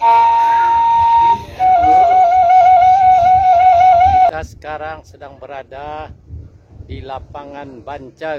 Kita sekarang sedang berada di lapangan Banca,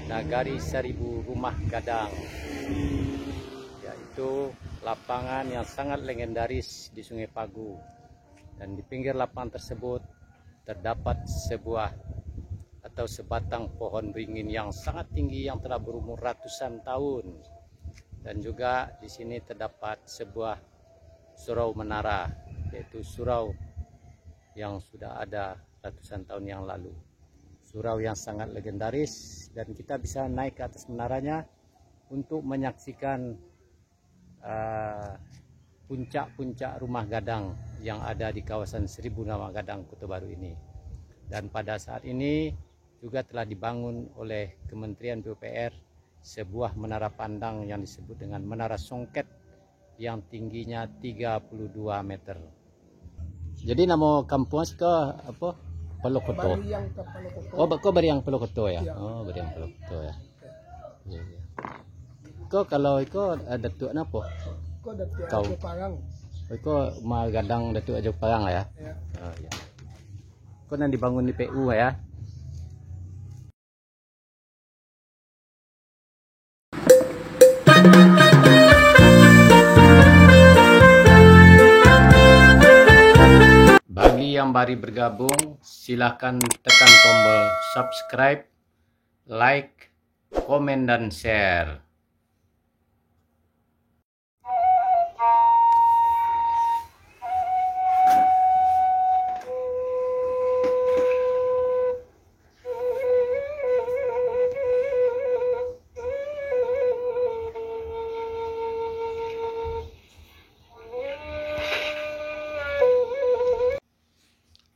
Nagari Seribu Rumah Gadang, yaitu lapangan yang sangat legendaris di Sungai Pagu. Dan di pinggir lapangan tersebut terdapat sebuah atau sebatang pohon beringin yang sangat tinggi yang telah berumur ratusan tahun. Dan juga di sini terdapat sebuah surau menara, yaitu surau yang sudah ada ratusan tahun yang lalu. Surau yang sangat legendaris, dan kita bisa naik ke atas menaranya untuk menyaksikan puncak-puncak rumah gadang yang ada di kawasan Seribu Rumah Gadang Kota Baru ini. Dan pada saat ini juga telah dibangun oleh Kementerian PUPR sebuah menara pandang yang disebut dengan Menara Songket yang tingginya 32 meter. Jadi nama kampung ke apa? Palokoto. Oh, kok Bariang Palokoto ya? Oh, Bariang Palokoto ya. Iya, iya. Kok kalau iko datuk napa? Kok datuk Ajo Parang. Iko magadang datuk Ajo Parang ya? Ya. Oh, ya. Kok nang dibangun di PU ya? Bagi yang baru bergabung, silakan tekan tombol subscribe, like, komen, dan share.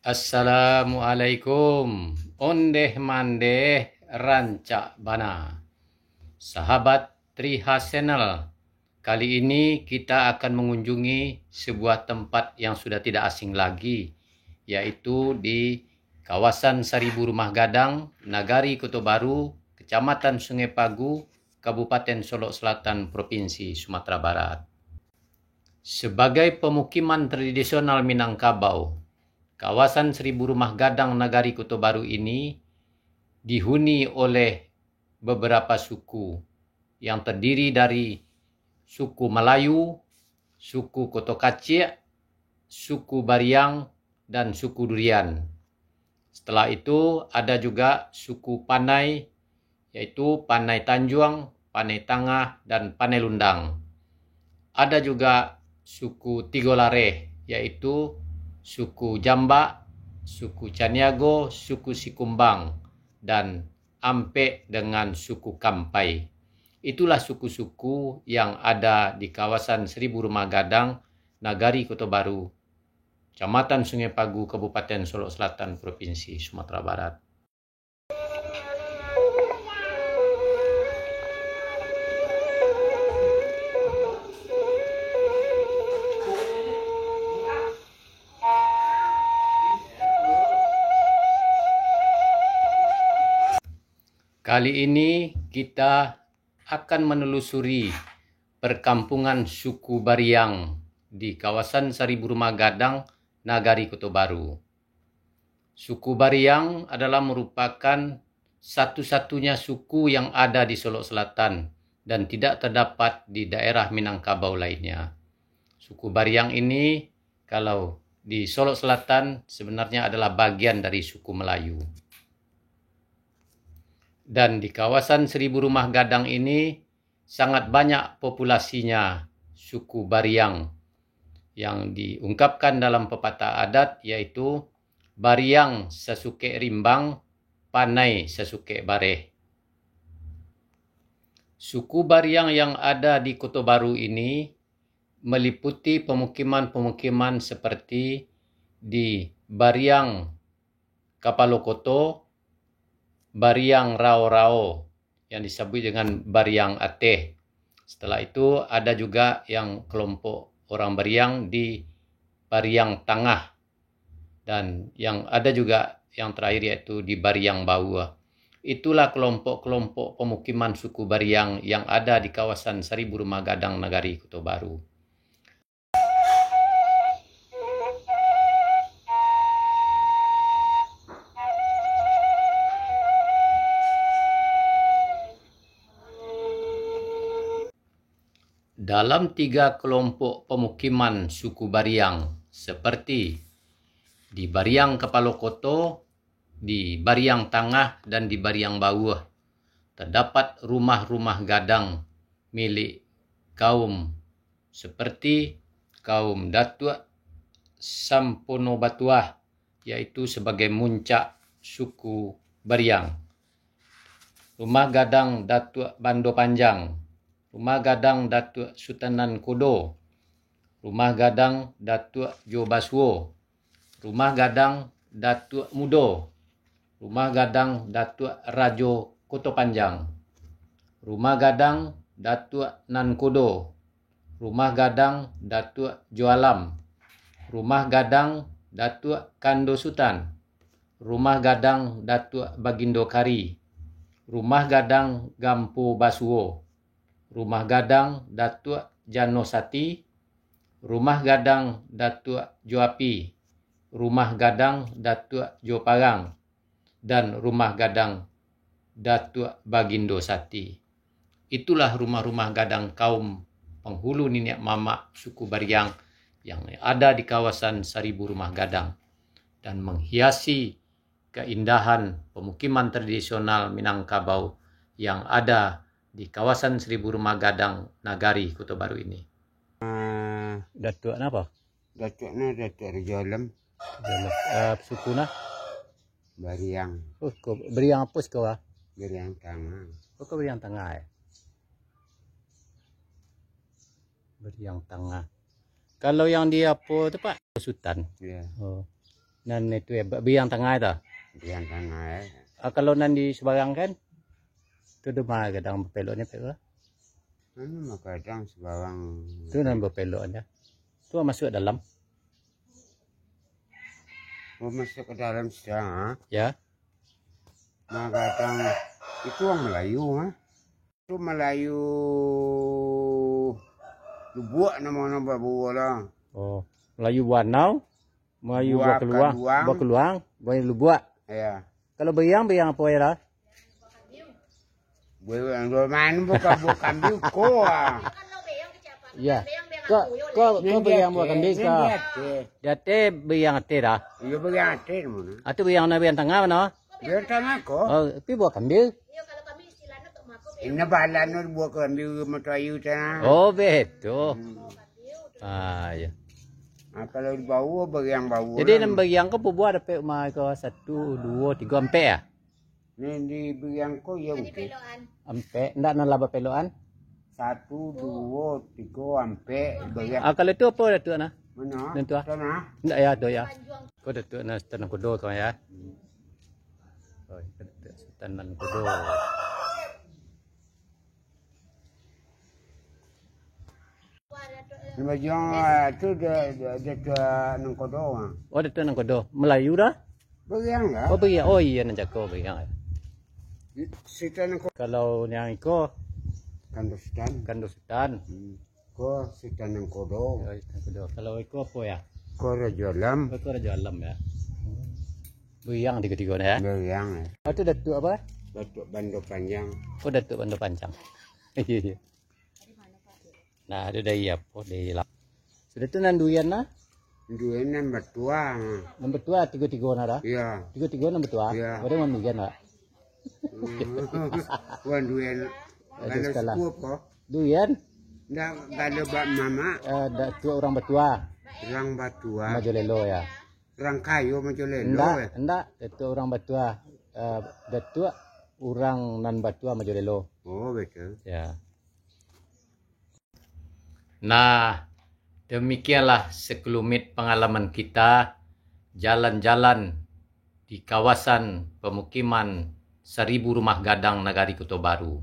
Assalamualaikum, ondeh mandeh rancak bana. Sahabat Trihas Channel, kali ini kita akan mengunjungi sebuah tempat yang sudah tidak asing lagi, yaitu di kawasan Seribu Rumah Gadang, Nagari Kota Baru, Kecamatan Sungai Pagu, Kabupaten Solok Selatan, Provinsi Sumatera Barat. Sebagai pemukiman tradisional Minangkabau, kawasan Seribu Rumah Gadang Nagari Kota Baru ini dihuni oleh beberapa suku yang terdiri dari suku Melayu, suku Koto Kacik, suku Bariang, dan suku Durian. Setelah itu ada juga suku Panai, yaitu Panai Tanjuang, Panai Tangah, dan Panai Lundang. Ada juga suku Tigolare, yaitu suku Jambak, suku Caniago, suku Sikumbang, dan Ampek dengan suku Kampai. Itulah suku-suku yang ada di kawasan Seribu Rumah Gadang, Nagari Kota Baru, Kecamatan Sungai Pagu, Kabupaten Solok Selatan, Provinsi Sumatera Barat. Kali ini kita akan menelusuri perkampungan suku Bariang di kawasan Seribu Rumah Gadang, Nagari Kota Baru. Suku Bariang adalah merupakan satu-satunya suku yang ada di Solok Selatan dan tidak terdapat di daerah Minangkabau lainnya. Suku Bariang ini kalau di Solok Selatan sebenarnya adalah bagian dari suku Melayu. Dan di kawasan Seribu Rumah Gadang ini sangat banyak populasinya suku Bariang yang diungkapkan dalam pepatah adat, yaitu Bariang sasuke rimbang, Panai sasuke bareh. Suku Bariang yang ada di Kota Baru ini meliputi pemukiman-pemukiman seperti di Bariang Kapalokoto, Bariang Rao-Rao yang disebut dengan Bariang Ateh. Setelah itu ada juga yang kelompok orang Bariang di Bariang Tangah, dan yang ada juga yang terakhir yaitu di Bariang Bawah. Itulah kelompok-kelompok pemukiman suku Bariang yang ada di kawasan Seribu Rumah Gadang Nagari Kota Baru. dalam 3 kelompok pemukiman suku Bariang seperti di Bariang Kepala Koto, di Bariang Tengah dan di Bariang Bawah terdapat rumah-rumah gadang milik kaum seperti kaum Datuk Sampono Batuah, yaitu sebagai muncak suku Bariang. Rumah gadang Datuk Bando Panjang, rumah gadang Datuk Sutanan Kodo, rumah gadang Datuk Jo Baswo, rumah gadang Datuk Mudo, rumah gadang Datuk Rajo Koto Panjang, rumah gadang Datuk Nan Kodo, rumah gadang Datuk Jo Alam, rumah gadang Datuk Kando Sutan, rumah gadang Datuk Bagindo Kari, rumah gadang Gampo Baswo, rumah gadang Datuk Jano Sati, rumah gadang Datuk Jo Api, rumah gadang Datuk Jo Parang, dan rumah gadang Datuk Bagindo Sati. Itulah rumah-rumah gadang kaum penghulu nenek mamak suku Bariang yang ada di kawasan 1000 rumah gadang dan menghiasi keindahan pemukiman tradisional Minangkabau yang ada di kawasan 1000 rumah gadang Nagari Kota Baru ini. Datuk apa? Datuknya Datuk Raja Alam. Suku na? Bariang. Oh, Bariang apa sekolah? Bariang Tengah. Oh, kau Bariang Tengah ya? Bariang Tengah. Kalau yang di apa tu Pak? Sultan. Ya. Oh. Nan itu ya Bariang Tengah itu. Bariang Tengah ya. Kalau nan di sebarang kan? Tu de mana gadang berpeloknya pelok. Mana kadang sebarang. Tu nan berpeloknya. Tu masuk dalam. Oh, masuk ke dalam sedang, ha? Ya. Mana kadang itu orang Melayu, ha? Itu Melayu. Lu buat nama-nama bawa lah. Oh, Melayu Wanau, Melayu buat keluang, Melayu lu buat. Ya. Kalau Bariang apa era? Bariang mana bukan kambing ko ah. Ya. Kau Bariang buat kambing ke? Jate Bariang ate dah. Iya Bariang ate mana? Atau Bariang na Bariang Tengah mana? Bariang Tengah ko. Oh, tapi buat kambing. Ini balan nu buat kambing matayu sana. Oh, betul. Ah, ya. Ah, kalau di bawah Bariang bawah. Jadi nan Bariang kau buat dapat umur kau 1, 2, 3 ampe ya? Ni di Bariang ko ya okey. Ampe, ndak nan laba pelokan? 1, 2, 3 ampe Bariang. Ah, kalau itu apa datuk na? Mana? Nentu ah. Sana. Ndak ya, do ya. Kau datuk na Sultan Kodo kau ya. Oh, datuk Sultan Kodo. Macam tu dia nang kodo ah. Oh, datuk nang Kodo. Melayu dah? Bariang lah. Oh, Bariang. Oh, iya nan Jago Bariang. Sita nang Kalau yang iko Kandostan. Kando Sultan. Ko sita nang kodo. Oh, Kodo. Kalau iko apa ya? Ko Raja Alam. Oh, itu Raja Alam ya. Bariang tiga-tiga ya. Bariang. Oh, itu datuk apa? Datuk Bando Panjang. Oh, datuk Bando Panjang. Iya. Nah, ada dari apa? Dari lah. Sudah tu nan duyan na? Dua nan batua. Nombor tua tiga-tiga na dah. Ya. Tiga-tiga nombor tua. Ya. Ada mana migan nak? Wan dua. Kalau sekolah. sepupu ko. Duyan. Dah kalau bak mama Datuk orang betua. orang batua. Majolelo ya. Orang kayu macam lelo. Enggak. Datuk orang betua. Datuk orang nan betua Majolelo. Oh betul. Ya. Nah, demikianlah sekelumit pengalaman kita jalan-jalan di kawasan pemukiman 1000 rumah gadang Nagari Kota Baru.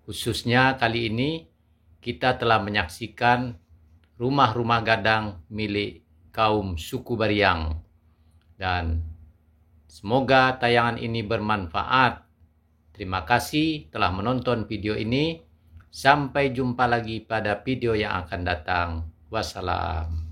Khususnya kali ini kita telah menyaksikan rumah-rumah gadang milik kaum suku Bariang. Dan semoga tayangan ini bermanfaat. Terima kasih telah menonton video ini. Sampai jumpa lagi pada video yang akan datang. Wassalam.